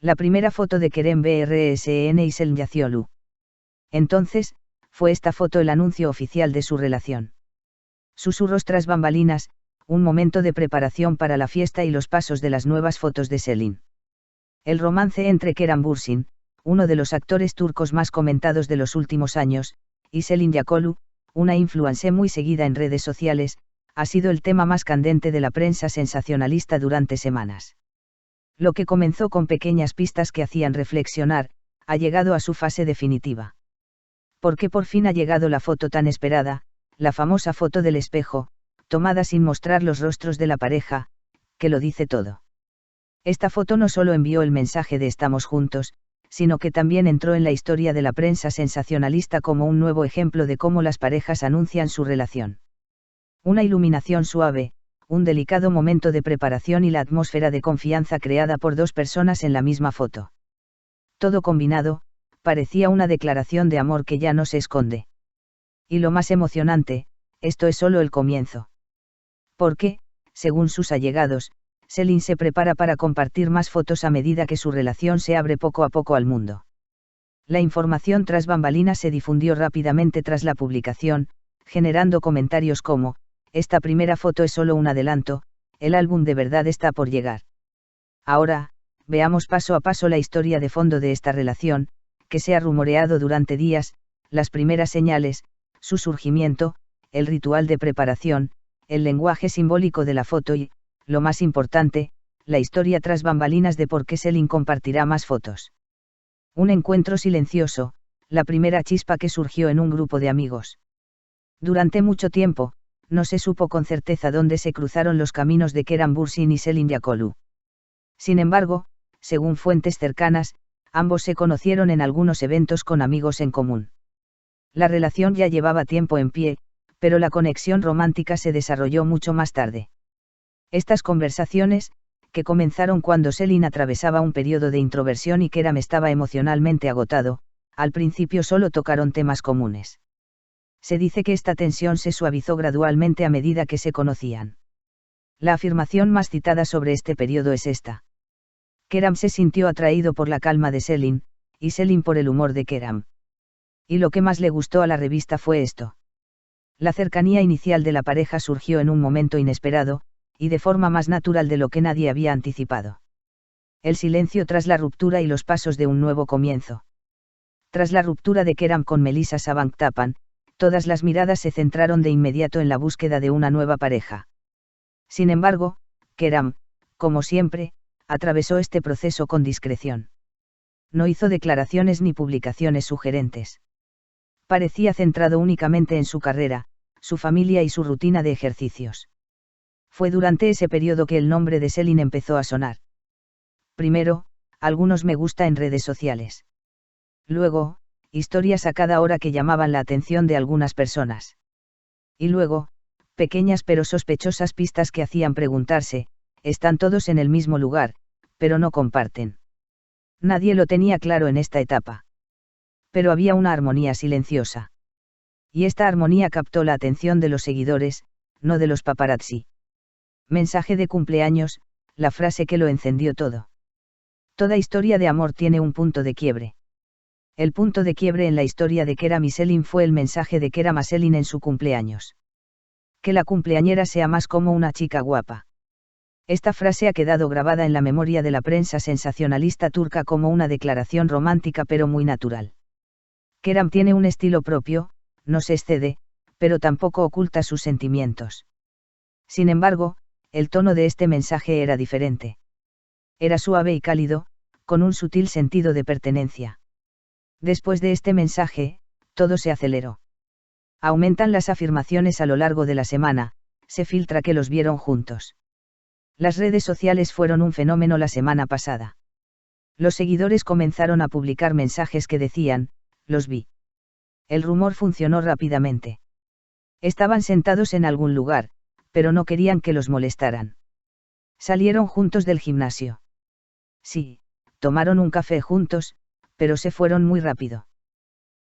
La primera foto de Kerem Brsn y Selin Yaciolu. Entonces, fue esta foto el anuncio oficial de su relación. Susurros tras bambalinas, un momento de preparación para la fiesta y los pasos de las nuevas fotos de Selin. El romance entre Kerem Bürsin, uno de los actores turcos más comentados de los últimos años, y Selin Yaciolu, una influencer muy seguida en redes sociales, ha sido el tema más candente de la prensa sensacionalista durante semanas. Lo que comenzó con pequeñas pistas que hacían reflexionar, ha llegado a su fase definitiva. Porque por fin ha llegado la foto tan esperada, la famosa foto del espejo, tomada sin mostrar los rostros de la pareja, que lo dice todo. Esta foto no solo envió el mensaje de estamos juntos, sino que también entró en la historia de la prensa sensacionalista como un nuevo ejemplo de cómo las parejas anuncian su relación. Una iluminación suave, un delicado momento de preparación y la atmósfera de confianza creada por dos personas en la misma foto. Todo combinado, parecía una declaración de amor que ya no se esconde. Y lo más emocionante, esto es solo el comienzo. Porque, según sus allegados, Selin se prepara para compartir más fotos a medida que su relación se abre poco a poco al mundo. La información tras bambalinas se difundió rápidamente tras la publicación, generando comentarios como, esta primera foto es solo un adelanto, el álbum de verdad está por llegar. Ahora, veamos paso a paso la historia de fondo de esta relación, que se ha rumoreado durante días, las primeras señales, su surgimiento, el ritual de preparación, el lenguaje simbólico de la foto y, lo más importante, la historia tras bambalinas de por qué Selin compartirá más fotos. Un encuentro silencioso, la primera chispa que surgió en un grupo de amigos. Durante mucho tiempo, no se supo con certeza dónde se cruzaron los caminos de Kerem Bürsin y Selin Yaciolu. Sin embargo, según fuentes cercanas, ambos se conocieron en algunos eventos con amigos en común. La relación ya llevaba tiempo en pie, pero la conexión romántica se desarrolló mucho más tarde. Estas conversaciones, que comenzaron cuando Selin atravesaba un periodo de introversión y Kerem estaba emocionalmente agotado, al principio solo tocaron temas comunes. Se dice que esta tensión se suavizó gradualmente a medida que se conocían. La afirmación más citada sobre este periodo es esta. Kerem se sintió atraído por la calma de Selin, y Selin por el humor de Kerem. Y lo que más le gustó a la revista fue esto. La cercanía inicial de la pareja surgió en un momento inesperado, y de forma más natural de lo que nadie había anticipado. El silencio tras la ruptura y los pasos de un nuevo comienzo. Tras la ruptura de Kerem con Melisa Sabanctapan, todas las miradas se centraron de inmediato en la búsqueda de una nueva pareja. Sin embargo, Kerem, como siempre, atravesó este proceso con discreción. No hizo declaraciones ni publicaciones sugerentes. Parecía centrado únicamente en su carrera, su familia y su rutina de ejercicios. Fue durante ese periodo que el nombre de Selin empezó a sonar. Primero, algunos me gusta en redes sociales. Luego, historias a cada hora que llamaban la atención de algunas personas. Y luego, pequeñas pero sospechosas pistas que hacían preguntarse, están todos en el mismo lugar, pero no comparten. Nadie lo tenía claro en esta etapa. Pero había una armonía silenciosa. Y esta armonía captó la atención de los seguidores, no de los paparazzi. Mensaje de cumpleaños, la frase que lo encendió todo. Toda historia de amor tiene un punto de quiebre. El punto de quiebre en la historia de Kerem y Selin fue el mensaje de Kerem a Selin en su cumpleaños. Que la cumpleañera sea más como una chica guapa. Esta frase ha quedado grabada en la memoria de la prensa sensacionalista turca como una declaración romántica pero muy natural. Kerem tiene un estilo propio, no se excede, pero tampoco oculta sus sentimientos. Sin embargo, el tono de este mensaje era diferente. Era suave y cálido, con un sutil sentido de pertenencia. Después de este mensaje, todo se aceleró. Aumentan las afirmaciones a lo largo de la semana, se filtra que los vieron juntos. Las redes sociales fueron un fenómeno la semana pasada. Los seguidores comenzaron a publicar mensajes que decían, los vi. El rumor funcionó rápidamente. Estaban sentados en algún lugar, pero no querían que los molestaran. Salieron juntos del gimnasio. Sí, tomaron un café juntos, pero se fueron muy rápido.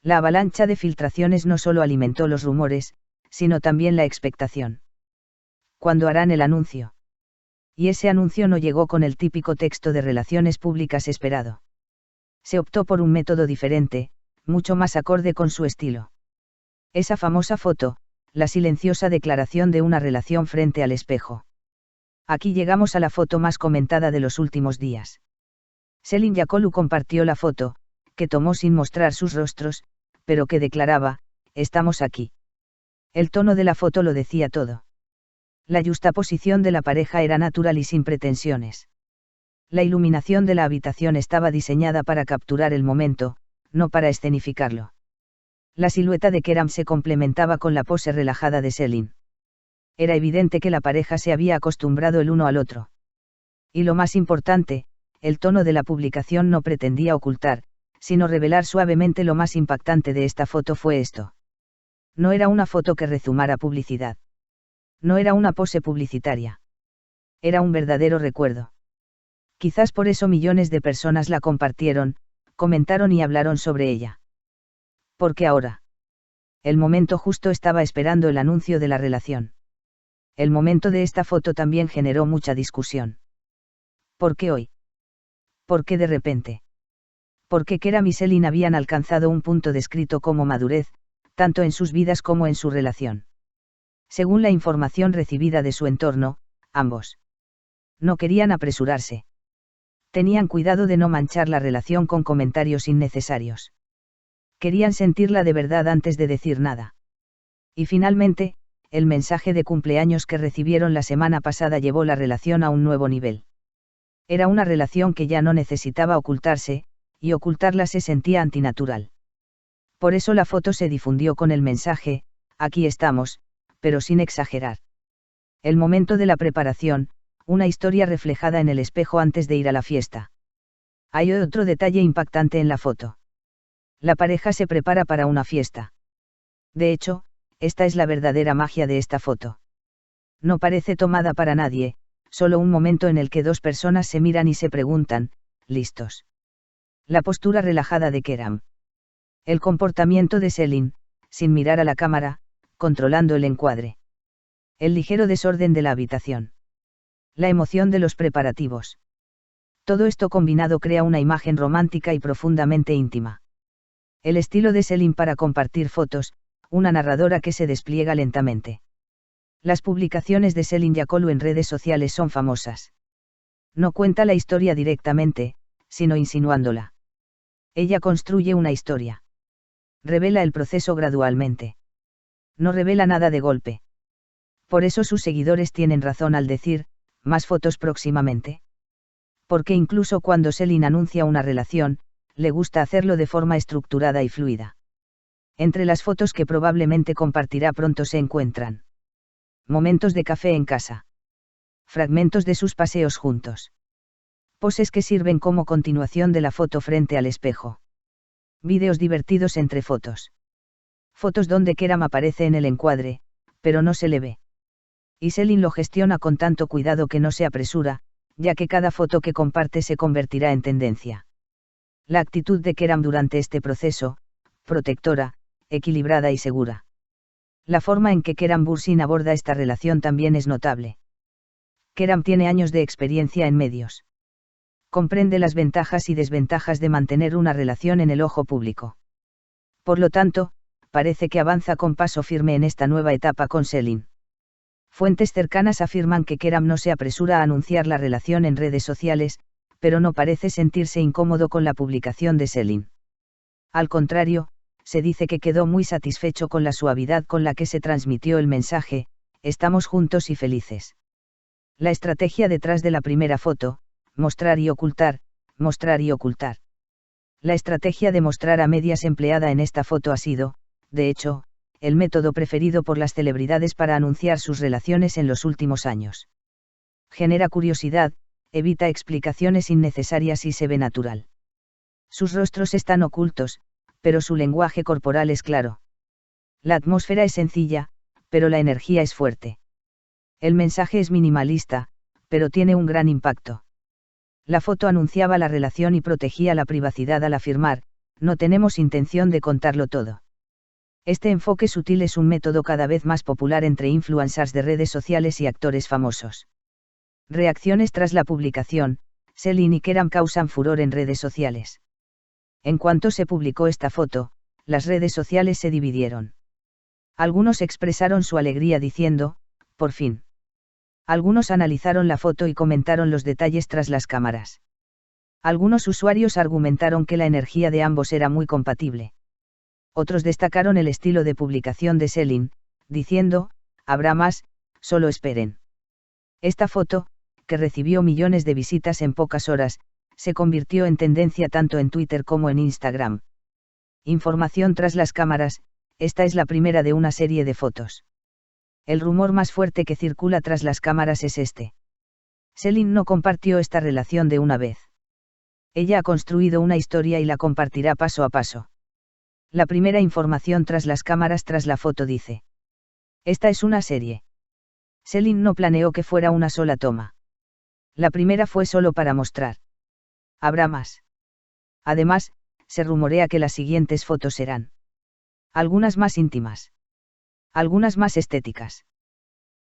La avalancha de filtraciones no solo alimentó los rumores, sino también la expectación. ¿Cuándo harán el anuncio? Y ese anuncio no llegó con el típico texto de relaciones públicas esperado. Se optó por un método diferente, mucho más acorde con su estilo. Esa famosa foto, la silenciosa declaración de una relación frente al espejo. Aquí llegamos a la foto más comentada de los últimos días. Selin Yakolu compartió la foto, que tomó sin mostrar sus rostros, pero que declaraba: estamos aquí. El tono de la foto lo decía todo. La yuxtaposición de la pareja era natural y sin pretensiones. La iluminación de la habitación estaba diseñada para capturar el momento, no para escenificarlo. La silueta de Keram se complementaba con la pose relajada de Selin. Era evidente que la pareja se había acostumbrado el uno al otro. Y lo más importante, el tono de la publicación no pretendía ocultar, sino revelar suavemente. Lo más impactante de esta foto fue esto. No era una foto que rezumara publicidad. No era una pose publicitaria. Era un verdadero recuerdo. Quizás por eso millones de personas la compartieron, comentaron y hablaron sobre ella. Porque ahora. El momento justo estaba esperando el anuncio de la relación. El momento de esta foto también generó mucha discusión. ¿Por qué hoy? ¿Por qué de repente? Porque Keram y Selin habían alcanzado un punto descrito como madurez, tanto en sus vidas como en su relación. Según la información recibida de su entorno, ambos no querían apresurarse. Tenían cuidado de no manchar la relación con comentarios innecesarios. Querían sentirla de verdad antes de decir nada. Y finalmente, el mensaje de cumpleaños que recibieron la semana pasada llevó la relación a un nuevo nivel. Era una relación que ya no necesitaba ocultarse, y ocultarla se sentía antinatural. Por eso la foto se difundió con el mensaje: aquí estamos, pero sin exagerar. El momento de la preparación, una historia reflejada en el espejo antes de ir a la fiesta. Hay otro detalle impactante en la foto. La pareja se prepara para una fiesta. De hecho, esta es la verdadera magia de esta foto. No parece tomada para nadie, solo un momento en el que dos personas se miran y se preguntan: ¿listos? La postura relajada de Keram. El comportamiento de Selin, sin mirar a la cámara, controlando el encuadre. El ligero desorden de la habitación. La emoción de los preparativos. Todo esto combinado crea una imagen romántica y profundamente íntima. El estilo de Selin para compartir fotos, una narradora que se despliega lentamente. Las publicaciones de Selin Yakolu en redes sociales son famosas. No cuenta la historia directamente, sino insinuándola. Ella construye una historia. Revela el proceso gradualmente. No revela nada de golpe. Por eso sus seguidores tienen razón al decir: más fotos próximamente. Porque incluso cuando Selin anuncia una relación, le gusta hacerlo de forma estructurada y fluida. Entre las fotos que probablemente compartirá pronto se encuentran momentos de café en casa. Fragmentos de sus paseos juntos. Poses que sirven como continuación de la foto frente al espejo. Vídeos divertidos entre fotos. Fotos donde Keram aparece en el encuadre, pero no se le ve. Y Selin lo gestiona con tanto cuidado que no se apresura, ya que cada foto que comparte se convertirá en tendencia. La actitud de Keram durante este proceso: protectora, equilibrada y segura. La forma en que Keram Bursin aborda esta relación también es notable. Keram tiene años de experiencia en medios. Comprende las ventajas y desventajas de mantener una relación en el ojo público. Por lo tanto, parece que avanza con paso firme en esta nueva etapa con Selin. Fuentes cercanas afirman que Keram no se apresura a anunciar la relación en redes sociales, pero no parece sentirse incómodo con la publicación de Selin. Al contrario, se dice que quedó muy satisfecho con la suavidad con la que se transmitió el mensaje: estamos juntos y felices. La estrategia detrás de la primera foto: mostrar y ocultar, mostrar y ocultar. La estrategia de mostrar a medias empleada en esta foto ha sido, de hecho, el método preferido por las celebridades para anunciar sus relaciones en los últimos años. Genera curiosidad, evita explicaciones innecesarias y se ve natural. Sus rostros están ocultos, pero su lenguaje corporal es claro. La atmósfera es sencilla, pero la energía es fuerte. El mensaje es minimalista, pero tiene un gran impacto. La foto anunciaba la relación y protegía la privacidad al afirmar: no tenemos intención de contarlo todo. Este enfoque sutil es un método cada vez más popular entre influencers de redes sociales y actores famosos. Reacciones tras la publicación. Selin y Keram causan furor en redes sociales. En cuanto se publicó esta foto, las redes sociales se dividieron. Algunos expresaron su alegría diciendo, por fin. Algunos analizaron la foto y comentaron los detalles tras las cámaras. Algunos usuarios argumentaron que la energía de ambos era muy compatible. Otros destacaron el estilo de publicación de Selin, diciendo, habrá más, solo esperen. Esta foto, que recibió millones de visitas en pocas horas, se convirtió en tendencia tanto en Twitter como en Instagram. Información tras las cámaras. Esta es la primera de una serie de fotos. El rumor más fuerte que circula tras las cámaras es este. Selin no compartió esta relación de una vez. Ella ha construido una historia y la compartirá paso a paso. La primera información tras las cámaras tras la foto dice. Esta es una serie. Selin no planeó que fuera una sola toma. La primera fue solo para mostrar. Habrá más. Además, se rumorea que las siguientes fotos serán. Algunas más íntimas. Algunas más estéticas.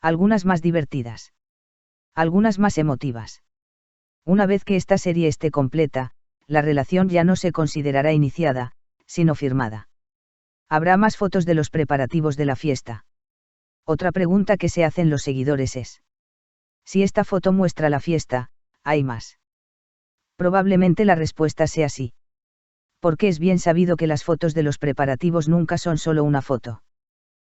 Algunas más divertidas. Algunas más emotivas. Una vez que esta serie esté completa, la relación ya no se considerará iniciada, sino firmada. Habrá más fotos de los preparativos de la fiesta. Otra pregunta que se hacen los seguidores es: si esta foto muestra la fiesta, ¿hay más? Probablemente la respuesta sea sí. Porque es bien sabido que las fotos de los preparativos nunca son solo una foto.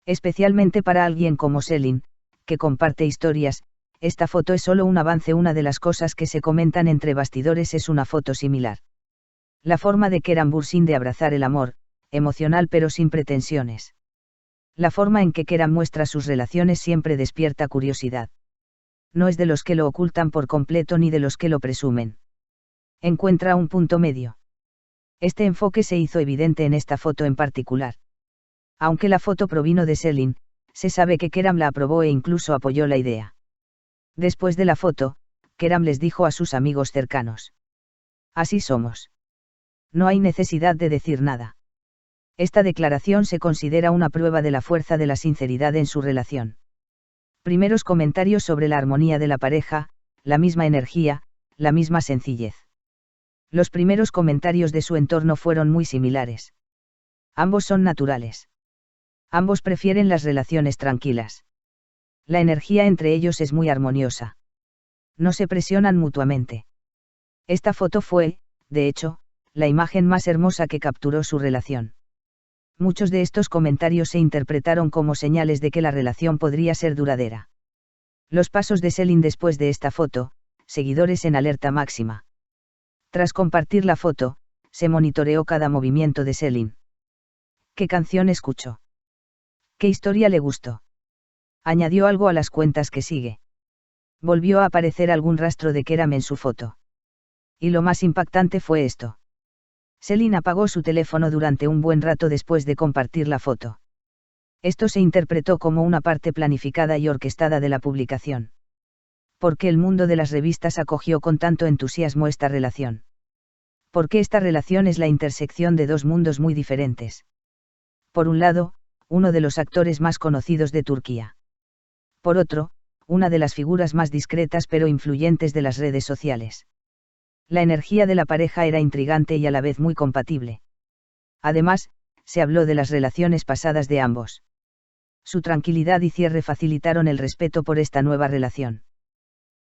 Especialmente para alguien como Selin, que comparte historias, esta foto es solo un avance. Una de las cosas que se comentan entre bastidores es una foto similar. La forma de Keram Bürsin de abrazar el amor, emocional pero sin pretensiones. La forma en que Keram muestra sus relaciones siempre despierta curiosidad. No es de los que lo ocultan por completo ni de los que lo presumen. Encuentra un punto medio. Este enfoque se hizo evidente en esta foto en particular. Aunque la foto provino de Selin, se sabe que Keram la aprobó e incluso apoyó la idea. Después de la foto, Keram les dijo a sus amigos cercanos: así somos. No hay necesidad de decir nada. Esta declaración se considera una prueba de la fuerza de la sinceridad en su relación. Primeros comentarios sobre la armonía de la pareja, la misma energía, la misma sencillez. Los primeros comentarios de su entorno fueron muy similares. Ambos son naturales. Ambos prefieren las relaciones tranquilas. La energía entre ellos es muy armoniosa. No se presionan mutuamente. Esta foto fue, de hecho, la imagen más hermosa que capturó su relación. Muchos de estos comentarios se interpretaron como señales de que la relación podría ser duradera. Los pasos de Selin después de esta foto, seguidores en alerta máxima. Tras compartir la foto, se monitoreó cada movimiento de Selin. ¿Qué canción escuchó? ¿Qué historia le gustó? Añadió algo a las cuentas que sigue. Volvió a aparecer algún rastro de Keram en su foto. Y lo más impactante fue esto. Selin apagó su teléfono durante un buen rato después de compartir la foto. Esto se interpretó como una parte planificada y orquestada de la publicación. ¿Por qué el mundo de las revistas acogió con tanto entusiasmo esta relación? Porque esta relación es la intersección de dos mundos muy diferentes. Por un lado, uno de los actores más conocidos de Turquía. Por otro, una de las figuras más discretas pero influyentes de las redes sociales. La energía de la pareja era intrigante y a la vez muy compatible. Además, se habló de las relaciones pasadas de ambos. Su tranquilidad y cierre facilitaron el respeto por esta nueva relación.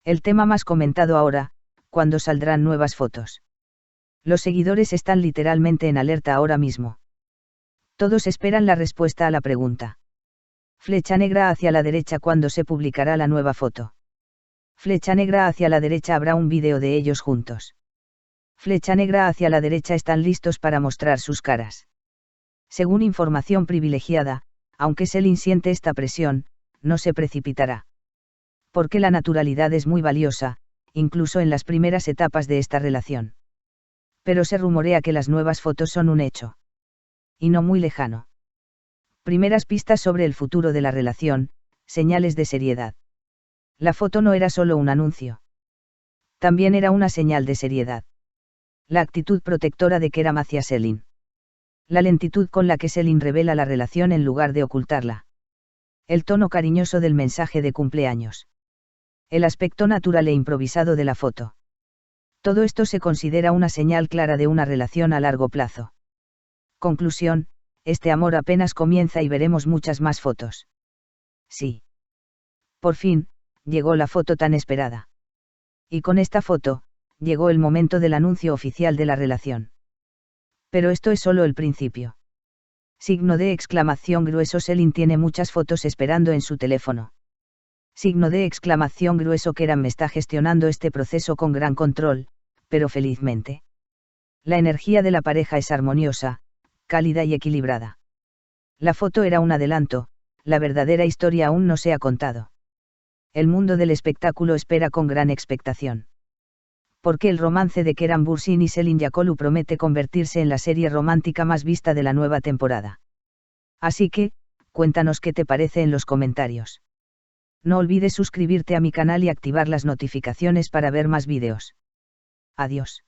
El tema más comentado ahora: ¿cuándo saldrán nuevas fotos? Los seguidores están literalmente en alerta ahora mismo. Todos esperan la respuesta a la pregunta. Flecha negra hacia la derecha: ¿cuándo se publicará la nueva foto? Flecha negra hacia la derecha: habrá un vídeo de ellos juntos. Flecha negra hacia la derecha: están listos para mostrar sus caras. Según información privilegiada, aunque Selin siente esta presión, no se precipitará. Porque la naturalidad es muy valiosa, incluso en las primeras etapas de esta relación. Pero se rumorea que las nuevas fotos son un hecho. Y no muy lejano. Primeras pistas sobre el futuro de la relación, señales de seriedad. La foto no era solo un anuncio. También era una señal de seriedad. La actitud protectora de Keram hacia Selin. La lentitud con la que Selin revela la relación en lugar de ocultarla. El tono cariñoso del mensaje de cumpleaños. El aspecto natural e improvisado de la foto. Todo esto se considera una señal clara de una relación a largo plazo. Conclusión, este amor apenas comienza y veremos muchas más fotos. Sí. Por fin, llegó la foto tan esperada. Y con esta foto, llegó el momento del anuncio oficial de la relación. Pero esto es solo el principio. Signo de exclamación grueso. Selin tiene muchas fotos esperando en su teléfono. Signo de exclamación grueso. Keran me está gestionando este proceso con gran control, pero felizmente. La energía de la pareja es armoniosa, cálida y equilibrada. La foto era un adelanto, la verdadera historia aún no se ha contado. El mundo del espectáculo espera con gran expectación. Porque el romance de Keran Bursin y Selin Yakolu promete convertirse en la serie romántica más vista de la nueva temporada. Así que, cuéntanos qué te parece en los comentarios. No olvides suscribirte a mi canal y activar las notificaciones para ver más vídeos. Adiós.